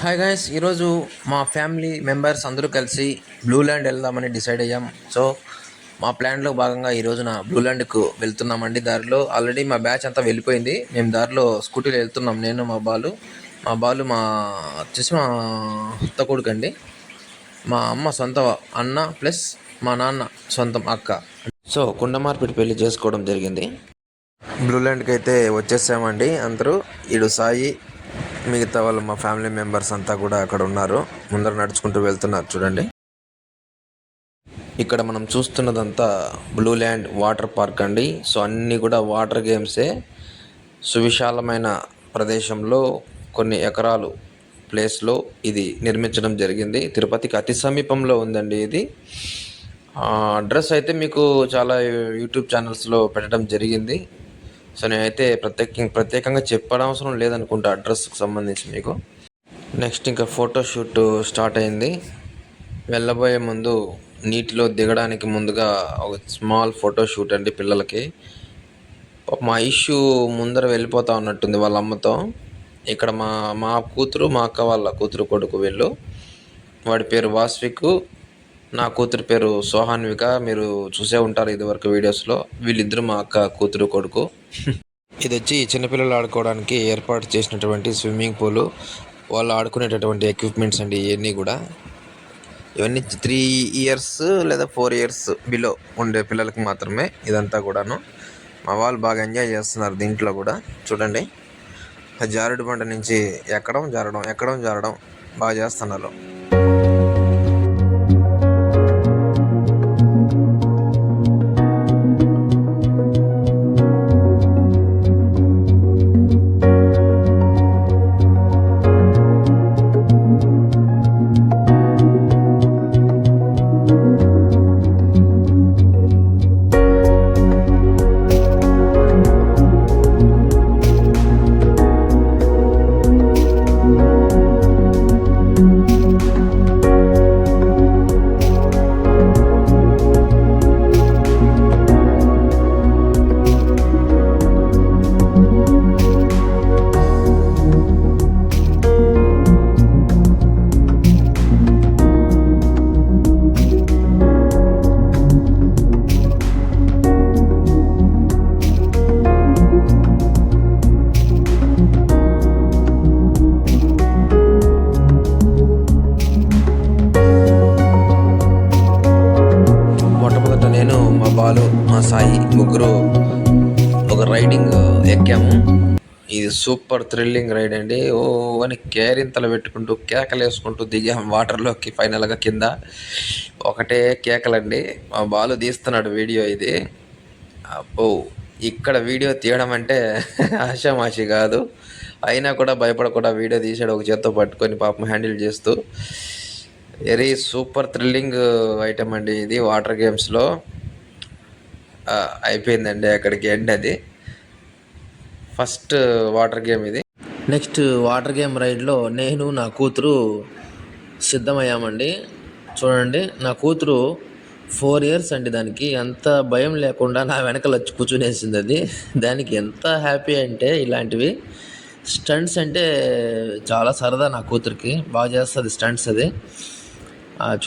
Hi guys, ఈరోజు మా family members అందరూ కలిసి బ్లూ ల్యాండ్ వెళ్దామని డిసైడ్ అయ్యాం. సో మా ప్లాన్లో భాగంగా ఈ రోజున బ్లూ ల్యాండ్కు వెళ్తున్నామండి. దారిలో ఆల్రెడీ మా బ్యాచ్ అంతా వెళ్ళిపోయింది. మేము దారిలో స్కూటీలో వెళ్తున్నాం. నేను మా వచ్చేసి మా అత్త కొడుకు అండి. మా అమ్మ సొంత అన్న ప్లస్ మా నాన్న సొంతం అక్క. సో కుండమార్పిడి పెళ్లి చేసుకోవడం జరిగింది. బ్లూ ల్యాండ్కి అయితే వచ్చేసామండి అందరూ. ఈడు సాయి, మిగతా వాళ్ళు మా ఫ్యామిలీ మెంబర్స్ అంతా కూడా అక్కడ ఉన్నారు. ముందర నడుచుకుంటూ వెళ్తున్నారు చూడండి. ఇక్కడ మనం చూస్తున్నదంతా బ్లూ ల్యాండ్ వాటర్ పార్క్ అండి. సో అన్నీ కూడా వాటర్ గేమ్సే. సువిశాలమైన ప్రదేశంలో కొన్ని ఎకరాలు ప్లేస్లో ఇది నిర్మించడం జరిగింది. తిరుపతికి అతి సమీపంలో ఉందండి ఇది. అడ్రస్ అయితే మీకు చాలా యూట్యూబ్ ఛానల్స్లో పెట్టడం జరిగింది. సో నేనైతే ప్రత్యేకంగా చెప్పడం అవసరం లేదనుకుంటా అడ్రస్కి సంబంధించి మీకు. నెక్స్ట్ ఇంకా ఫోటోషూట్ స్టార్ట్ అయింది. వెళ్ళబోయే ముందు నీటిలో దిగడానికి ముందుగా ఒక స్మాల్ ఫోటోషూట్ అండి పిల్లలకి. మా ఇష్యూ ముందర వెళ్ళిపోతా ఉన్నట్టుంది వాళ్ళ అమ్మతో. ఇక్కడ మా కూతురు, మా అక్క వాళ్ళ కూతురు కొడుకు వీళ్ళు. వాడి పేరు వాస్విక్, నా కూతురు పేరు సోహాన్విక. మీరు చూసే ఉంటారు ఇదివరకు వీడియోస్లో. వీళ్ళిద్దరు మా అక్క కూతురు కొడుకు. ఇది వచ్చి చిన్నపిల్లలు ఆడుకోవడానికి ఏర్పాటు చేసినటువంటి స్విమ్మింగ్ పూలు. వాళ్ళు ఆడుకునేటటువంటి ఎక్విప్మెంట్స్ అండి ఇవన్నీ కూడా. ఇవన్నీ 3 ఇయర్స్ లేదా 4 ఇయర్స్ బిలో ఉండే పిల్లలకి మాత్రమే ఇదంతా కూడాను. మా వాళ్ళు బాగా ఎంజాయ్ చేస్తున్నారు దీంట్లో కూడా. చూడండి, జారుడు బండ నుంచి ఎక్కడం జారడం బాగా చేస్తున్నారు. మా సాయి ముగ్గురు ఒక రైడింగ్ ఎక్కాము. ఇది సూపర్ థ్రిల్లింగ్ రైడ్ అండి. ఓ అని కేరింతలు పెట్టుకుంటూ కేకలు వేసుకుంటూ దిగాము వాటర్లోకి. ఫైనల్గా కింద ఒకటే కేకలండి. మా బాలు తీస్తున్నాడు వీడియో ఇది. అబ్బో, ఇక్కడ వీడియో తీయడం అంటే ఆషామాషి కాదు. అయినా కూడా భయపడకుండా వీడియో తీసాడు, ఒక చేత్తో పట్టుకొని పాపం హ్యాండిల్ చేస్తూ. వెరీ సూపర్ థ్రిల్లింగ్ ఐటమ్ అండి ఇది వాటర్ గేమ్స్లో. అయిపోయిందండి అక్కడికి ఎండ్. అది ఫస్ట్ వాటర్ గేమ్ ఇది. నెక్స్ట్ వాటర్ గేమ్ రైడ్లో నేను నా కూతురు సిద్ధమయ్యామండి. చూడండి, నా కూతురు 4 ఇయర్స్ అండి. దానికి ఎంత భయం లేకుండా నా వెనకాల వచ్చి కూర్చునేసింది. అది దానికి ఎంత హ్యాపీ అంటే ఇలాంటివి స్టంట్స్ అంటే చాలా సరదా. నా కూతురికి బాగా చేస్తుంది స్టంట్స్. అది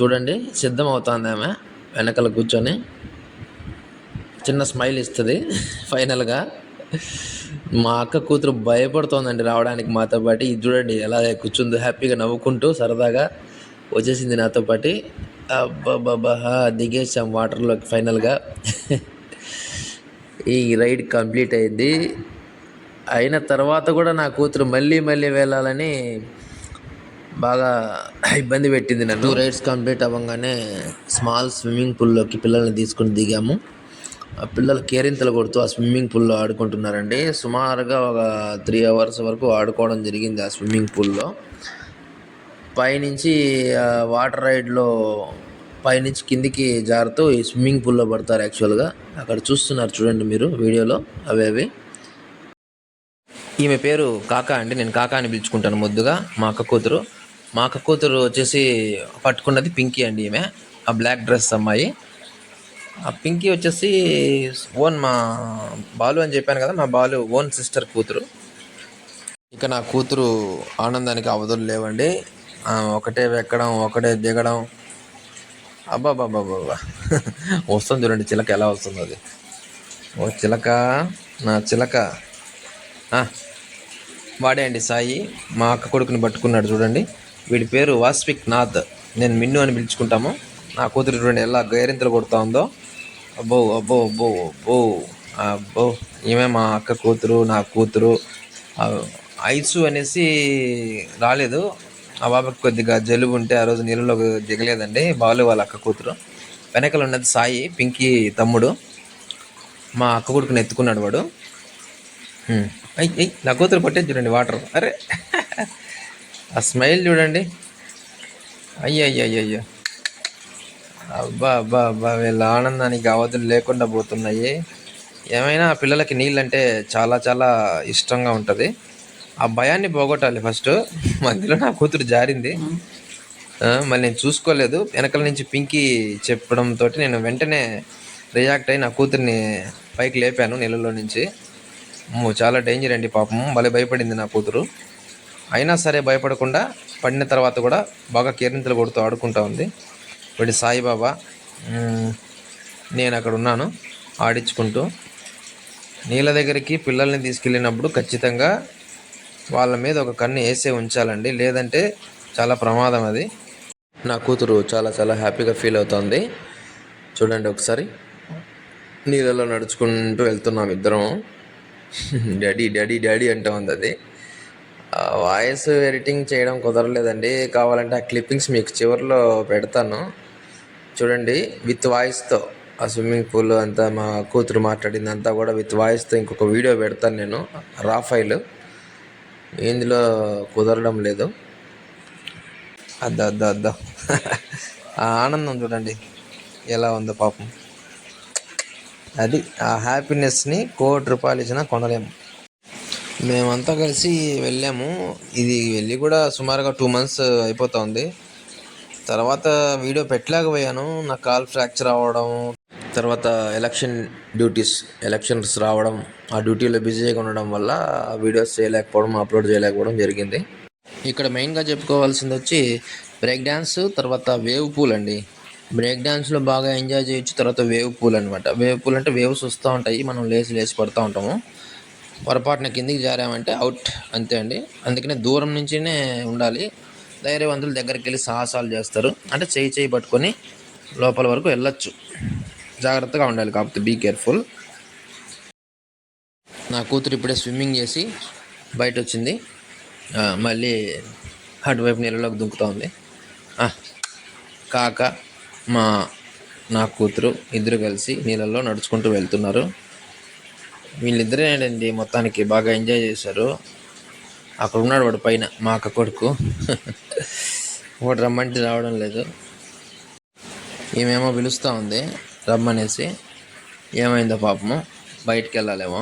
చూడండి, సిద్ధం అవుతుంది ఆమె వెనకాల కూర్చొని. చిన్న స్మైల్ ఇస్తుంది ఫైనల్గా. మా అక్క కూతురు భయపడుతోందండి రావడానికి మాతో పాటు. ఇది చూడండి ఎలా కూర్చుందో, హ్యాపీగా నవ్వుకుంటూ సరదాగా వచ్చేసింది నాతో పాటు. అబ్బాబ్బా, దిగేసాం వాటర్లోకి ఫైనల్గా. ఈ రైడ్ కంప్లీట్ అయింది. అయిన తర్వాత కూడా నా కూతురు మళ్ళీ వెళ్ళాలని బాగా ఇబ్బంది పెట్టింది నన్ను. 2 రైడ్స్ కంప్లీట్ అవ్వగానే స్మాల్ స్విమ్మింగ్ పూల్లోకి పిల్లల్ని తీసుకుని దిగాము. ఆ పిల్లలు కేరింతలు కొడుతూ ఆ స్విమ్మింగ్ పూల్లో ఆడుకుంటున్నారండి. సుమారుగా ఒక 3 అవర్స్ వరకు ఆడుకోవడం జరిగింది ఆ స్విమ్మింగ్ పూల్లో. పైనుంచి వాటర్ రైడ్లో పైనుంచి కిందికి జారుతూ ఈ స్విమ్మింగ్ పూల్లో పడతారు. యాక్చువల్గా అక్కడ చూస్తున్నారు చూడండి మీరు వీడియోలో. అవి ఈమె పేరు కాకా అండి. నేను కాకా అని పిలుచుకుంటాను ముద్దుగా. మా అక్క కూతురు వచ్చేసి పట్టుకున్నది పింకీ అండి. ఈమె ఆ బ్లాక్ డ్రెస్ అమ్మాయి. ఆ పింకీ వచ్చేసి మా బాలు అని చెప్పాను కదా, మా బాలు ఓన్ సిస్టర్ కూతురు. ఇక నా కూతురు ఆనందానికి అవధులు లేవండి. ఒకటే ఎక్కడం, ఒకటే దిగడం. అబ్బాబ్బాబ్బాబ్బా! వస్తుంది చూడండి చిలక ఎలా వస్తుందో అది. ఓ చిలక, నా చిలక. ఆ, వాడే అండి సాయి. మా అక్క కొడుకుని పట్టుకున్నాడు చూడండి. వీడి పేరు వాస్విక్ నాథ్. నేను మిన్ను అని పిలుచుకుంటాము. నా కూతురు చూడండి ఎలా గైరింతలు కొడుతూ ఉందో. అబ్బో అబ్బో అబ్బో అబ్బో అబ్బో! ఈమె మా అక్క కూతురు, నా కూతురు. ఐసు అనేసి రాలేదు. ఆ బాబాకి కొద్దిగా జలుబు ఉంటే ఆ రోజు నీళ్ళలోకి దిగలేదండి. బాలు వాళ్ళ అక్క కూతురు. వెనకాల ఉన్నది సాయి, పింకీ తమ్ముడు. మా అక్క కొడుకుని ఎత్తుకున్నాడు వాడు. అయ్యి నా కూతురు పట్టేది చూడండి వాటర్. అరే ఆ స్మైల్ చూడండి. అయ్యయ్యయ్యయ్యో! అబ్బా అబ్బా అబ్బా! వీళ్ళ ఆనందానికి అవధులు లేకుండా పోతున్నాయి. ఏమైనా పిల్లలకి నీళ్ళంటే చాలా చాలా ఇష్టంగా ఉంటుంది. ఆ భయాన్ని పోగొట్టాలి ఫస్ట్. మధ్యలో నా కూతురు జారింది. మళ్ళీ నేను చూసుకోలేదు. వెనకాల నుంచి పింకీ చెప్పడంతో నేను వెంటనే రియాక్ట్ అయ్యి నా కూతుర్ని పైకి లేపాను నీళ్ళలో నుంచి. చాలా డేంజర్ అండి పాపం. భలే భయపడింది నా కూతురు. అయినా సరే భయపడకుండా పడిన తర్వాత కూడా బాగా కేరింతలు కొడుతూ ఆడుకుంటూ ఉంది. వీడి సాయిబాబా. నేను అక్కడ ఉన్నాను ఆడించుకుంటూ. నీళ్ళ దగ్గరికి పిల్లల్ని తీసుకెళ్ళినప్పుడు ఖచ్చితంగా వాళ్ళ మీద ఒక కన్ను వేసే ఉంచాలండి, లేదంటే చాలా ప్రమాదం అది. నా కూతురు చాలా చాలా హ్యాపీగా ఫీల్ అవుతుంది. చూడండి ఒకసారి నీళ్ళలో నడుచుకుంటూ వెళ్తున్నాం ఇద్దరం. డాడీ డాడీ డాడీ అంటూ ఉంది అది. వాయిస్ ఎడిటింగ్ చేయడం కుదరలేదండి. కావాలంటే ఆ క్లిప్పింగ్స్ మీకు చివరిలో పెడతాను చూడండి, విత్ వాయిస్తో. ఆ స్విమ్మింగ్ పూల్ అంతా మా కూతురు మాట్లాడిందంతా కూడా విత్ వాయిస్తో ఇంకొక వీడియో పెడతాను నేను, రా ఫైల్. ఇందులో కుదరడం లేదు. అద్దా ఆ ఆనందం చూడండి ఎలా ఉందో పాపం. అది ఆ హ్యాపీనెస్ని ₹1,00,00,000 ఇచ్చినా కొనలేము. మేమంతా కలిసి వెళ్ళాము. ఇది వెళ్ళి కూడా సుమారుగా 2 months అయిపోతుంది. తర్వాత వీడియో పెట్టలేకపోయాను. నా కాల్ ఫ్రాక్చర్ అవ్వడం, తర్వాత ఎలక్షన్స్ రావడం, ఆ డ్యూటీలో బిజీగా ఉండడం వల్ల వీడియోస్ చేయలేకపోవడం, అప్లోడ్ చేయలేకపోవడం జరిగింది. ఇక్కడ మెయిన్గా చెప్పుకోవాల్సింది వచ్చి బ్రేక్ డ్యాన్స్, తర్వాత వేవ్ పూల్ అండి. బ్రేక్ డ్యాన్స్లో బాగా ఎంజాయ్ చేయొచ్చు. తర్వాత వేవ్ పూల్ అనమాట. వేవ్ పూల్ అంటే వేవ్స్ వస్తూ ఉంటాయి, మనం లేచి పడుతూ ఉంటాము. పొరపాటున కిందికి జారామంటే అవుట్, అంతే అండి. అందుకనే దూరం నుంచినే ఉండాలి. ధైర్యవంతులు దగ్గరికి వెళ్ళి సాహసాలు చేస్తారు. అంటే చేయి పట్టుకొని లోపల వరకు వెళ్ళొచ్చు. జాగ్రత్తగా ఉండాలి, కాకపోతే బీ కేర్ఫుల్. నా కూతురు ఇప్పుడే స్విమ్మింగ్ చేసి బయట వచ్చింది. మళ్ళీ అటువైపు నీళ్ళలోకి దుంకుతూ ఉంది. కాక నా కూతురు ఇద్దరు కలిసి నీళ్ళల్లో నడుచుకుంటూ వెళ్తున్నారు. వీళ్ళిద్దరేనండి మొత్తానికి బాగా ఎంజాయ్ చేశారు. అక్కడ ఉన్నాడు వాడు పైన, మా అక్క కొడుకు. వాడు రమ్మంటే రావడం లేదు. ఈమెమో పిలుస్తూ ఉంది రమ్మనేసి. ఏమైందో పాపము, బయటికి వెళ్ళాలేమో.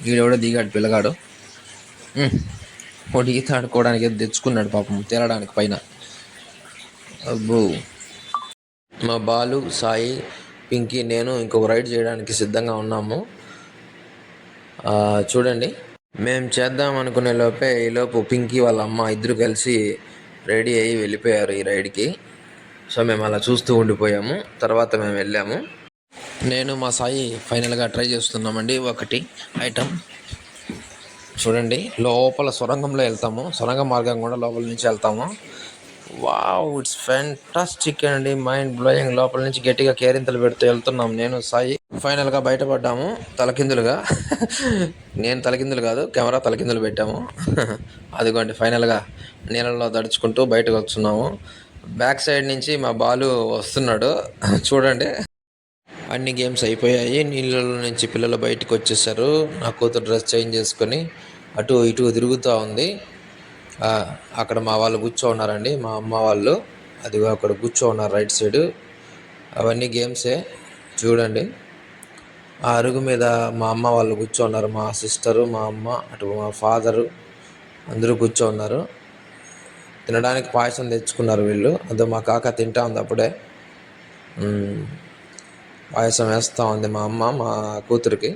వీడెవడో దిగాడు పిల్లగాడు. వాడు ఈత ఆడుకోవడానికి ఏదో తెచ్చుకున్నాడు పాపం, తేలడానికి పైన. అబ్బో! మా బాలు, సాయి, పింకీ, నేను ఇంకొక రైడ్ చేయడానికి సిద్ధంగా ఉన్నాము. చూడండి, మేము చేద్దాం అనుకునే ఈలోపు పింకీ వాళ్ళ అమ్మ ఇద్దరు కలిసి రెడీ అయ్యి వెళ్ళిపోయారు ఈ రైడ్కి. సో మేము అలా చూస్తూ ఉండిపోయాము. తర్వాత మేము వెళ్ళాము. నేను మా సాయి ఫైనల్గా ట్రై చేస్తున్నామండి ఒకటి ఐటమ్. చూడండి, లోపల సొరంగంలో వెళ్తాము. సొరంగ మార్గం కూడా లోపల నుంచి వెళ్తాము. వావ్, ఇట్స్ ఫ్యాంటాస్టిక్ అండి, మైండ్ బ్లోయింగ్. లోపల నుంచి గట్టిగా కేరింతలు పెడుతూ వెళ్తున్నాం నేను సాయి. ఫైనల్గా బయటపడ్డాము తలకిందులుగా. నేను తలకిందులు కాదు, కెమెరా తలకిందులు పెట్టాము. అదిగోండి ఫైనల్గా నీళ్ళలో దడుచుకుంటూ బయటకు వస్తున్నాము. బ్యాక్ సైడ్ నుంచి మా బాలు వస్తున్నాడు చూడండి. అన్ని గేమ్స్ అయిపోయాయి. నీళ్ళలో నుంచి పిల్లలు బయటకు వచ్చేసారు. నా కూతురు డ్రెస్ చేంజ్ చేసుకొని అటు ఇటు తిరుగుతూ ఉంది. అక్కడ మా వాళ్ళు కూర్చో ఉన్నారండి, మా అమ్మ వాళ్ళు. అదిగో అక్కడ కూర్చో ఉన్నారు రైట్ సైడు. అవన్నీ గేమ్సే చూడండి. ఆ అరుగు మీద మా అమ్మ వాళ్ళు కూర్చో ఉన్నారు. మా సిస్టరు, మా అమ్మ, అటు మా ఫాదరు అందరూ కూర్చో ఉన్నారు. తినడానికి పాయసం తెచ్చుకున్నారు వీళ్ళు. అదో మా కాక తింటా ఉంది అప్పుడే. పాయసం వేస్తూ ఉంది మా అమ్మ మా కూతురికి.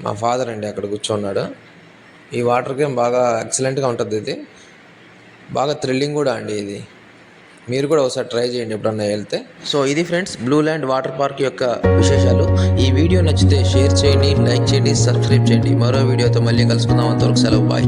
మా ఫాదర్ అండి అక్కడ కూర్చున్నాడు. ఈ వాటర్ గేమ్ బాగా ఎక్సలెంట్గా ఉంటుంది. ఇది బాగా థ్రిల్లింగ్ కూడా అండి. ఇది మీరు కూడా ఒకసారి ట్రై చేయండి ఎప్పుడన్నా వెళ్తే. సో ఇది friends blue land water park యొక్క విశేషాలు. ఈ వీడియో నచ్చితే షేర్ చేయండి, లైక్ చేయండి, సబ్స్క్రైబ్ చేయండి. మరో వీడియోతో మళ్ళీ కలుసుకుందాం. అంతవరకు సెలవు, బాయ్.